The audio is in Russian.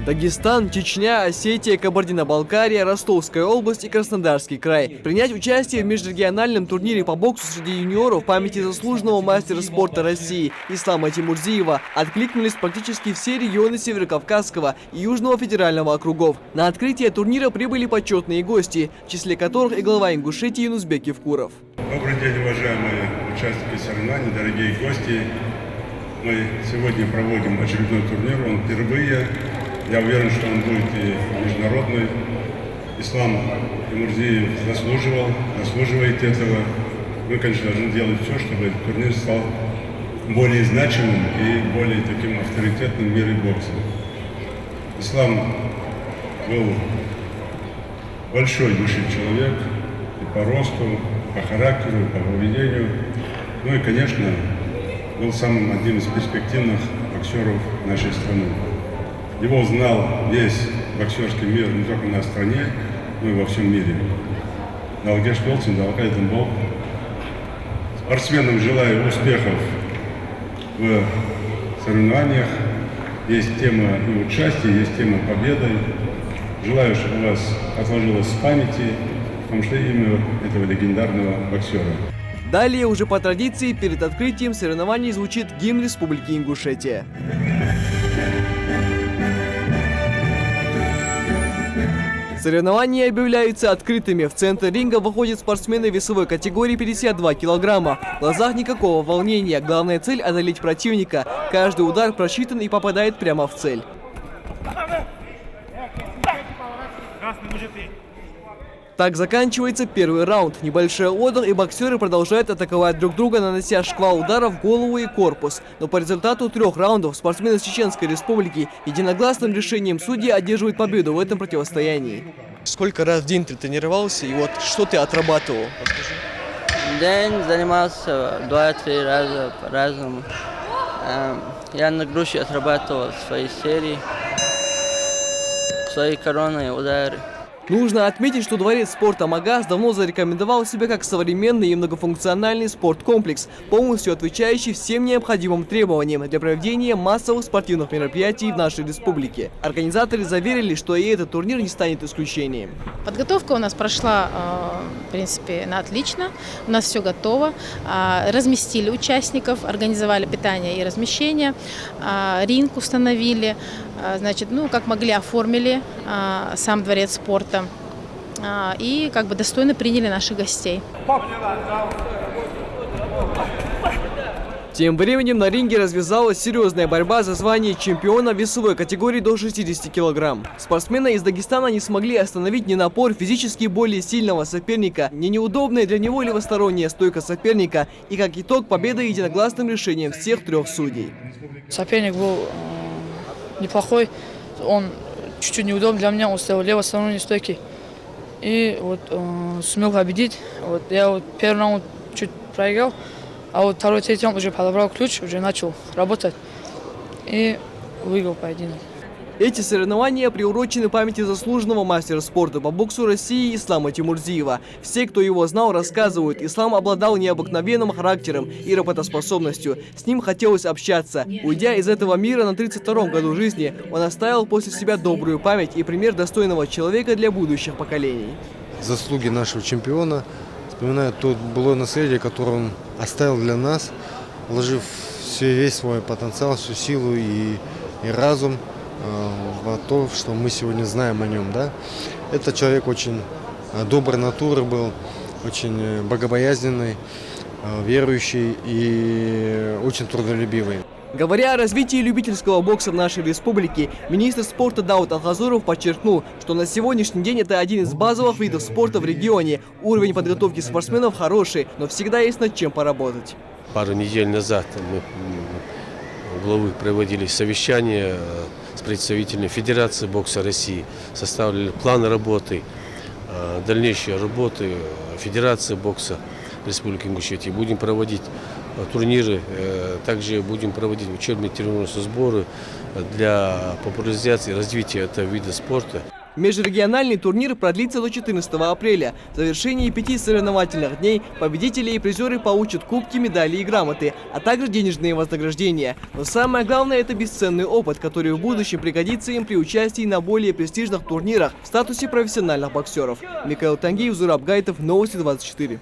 Дагестан, Чечня, Осетия, Кабардино-Балкария, Ростовская область и Краснодарский край. Принять участие в межрегиональном турнире по боксу среди юниоров памяти заслуженного мастера спорта России Ислама Тимурзиева откликнулись практически все регионы Северокавказского и Южного федерального округов. На открытие турнира прибыли почетные гости, в числе которых и глава Ингушетии Юнусбек Евкуров. Добрый день, уважаемые участники соревнований, дорогие гости. Мы сегодня проводим очередной турнир, он впервые. Я уверен, что он будет и международный. Ислам Тимурзиев заслуживает этого. Мы, конечно, должны делать все, чтобы турнир стал более значимым и более таким авторитетным в мире бокса. Ислам был большой души человек и по росту, по характеру, по поведению. Ну и, конечно, был самым одним из перспективных боксеров нашей страны. Его знал весь боксерский мир не только на стране, но и во всем мире. Далгеш Пелцин, Далкай Дымбол. Спортсменам желаю успехов в соревнованиях. Есть тема и участия, есть тема победы. Желаю, чтобы у вас отложилось в памяти, потому что имя этого легендарного боксера. Далее, уже по традиции, перед открытием соревнований звучит гимн Республики Ингушетия. Соревнования объявляются открытыми. В центр ринга выходят спортсмены весовой категории 52 килограмма. В глазах никакого волнения. Главная цель – одолеть противника. Каждый удар просчитан и попадает прямо в цель. Так заканчивается первый раунд. Небольшой отдых, и боксеры продолжают атаковать друг друга, нанося шквал ударов в голову и корпус. Но по результату 3 раундов спортсмены Чеченской Республики единогласным решением судьи одерживают победу в этом противостоянии. Сколько раз в день ты тренировался и вот что ты отрабатывал? Расскажи. День занимался 2-3 раза по-разному. Я на груши отрабатывал свои серии, свои коронные удары. Нужно отметить, что дворец спорта Магаз давно зарекомендовал себя как современный и многофункциональный спорткомплекс, полностью отвечающий всем необходимым требованиям для проведения массовых спортивных мероприятий в нашей республике. Организаторы заверили, что и этот турнир не станет исключением. Подготовка у нас прошла, в принципе, на отлично. У нас все готово. Разместили участников, организовали питание и размещение, ринг установили, значит, как могли, оформили сам дворец спорта. И достойно приняли наших гостей. Тем временем на ринге развязалась серьезная борьба за звание чемпиона весовой категории до 60 килограмм. Спортсмены из Дагестана не смогли остановить ни напор физически более сильного соперника, ни неудобная для него левосторонняя стойка соперника, и как итог победа единогласным решением всех 3 судей. Соперник был неплохой, он чуть-чуть неудобный для меня, он стоял левосторонней стойки. И сумел победить. Я первый раунд чуть проиграл, а второй, третий раунд уже подобрал ключ, уже начал работать и выиграл поединок. Эти соревнования приурочены памяти заслуженного мастера спорта по боксу России Ислама Тимурзиева. Все, кто его знал, рассказывают, Ислам обладал необыкновенным характером и работоспособностью. С ним хотелось общаться. Уйдя из этого мира на 32-м году жизни, он оставил после себя добрую память и пример достойного человека для будущих поколений. Заслуги нашего чемпиона, вспоминая то былое наследие, которое он оставил для нас, вложив весь свой потенциал, всю силу и разум в то, что мы сегодня знаем о нем. Да? Этот человек очень доброй натуры был, очень богобоязненный, верующий и очень трудолюбивый. Говоря о развитии любительского бокса в нашей республике, министр спорта Дауд Алхазуров подчеркнул, что на сегодняшний день это один из базовых видов спорта в регионе. Уровень подготовки спортсменов хороший, но всегда есть над чем поработать. Пару недель назад мы у главы проводили совещание с представителями Федерации бокса России, составили план работы, дальнейшей работы Федерации бокса Республики Ингушетия. Будем проводить турниры, также будем проводить учебные тренировочные сборы для популяризации и развития этого вида спорта. Межрегиональный турнир продлится до 14 апреля. В завершении 5 соревновательных дней победители и призеры получат кубки, медали и грамоты, а также денежные вознаграждения. Но самое главное – это бесценный опыт, который в будущем пригодится им при участии на более престижных турнирах в статусе профессиональных боксеров. Михаил Тангиев, Зураб Гайтов, Новости 24.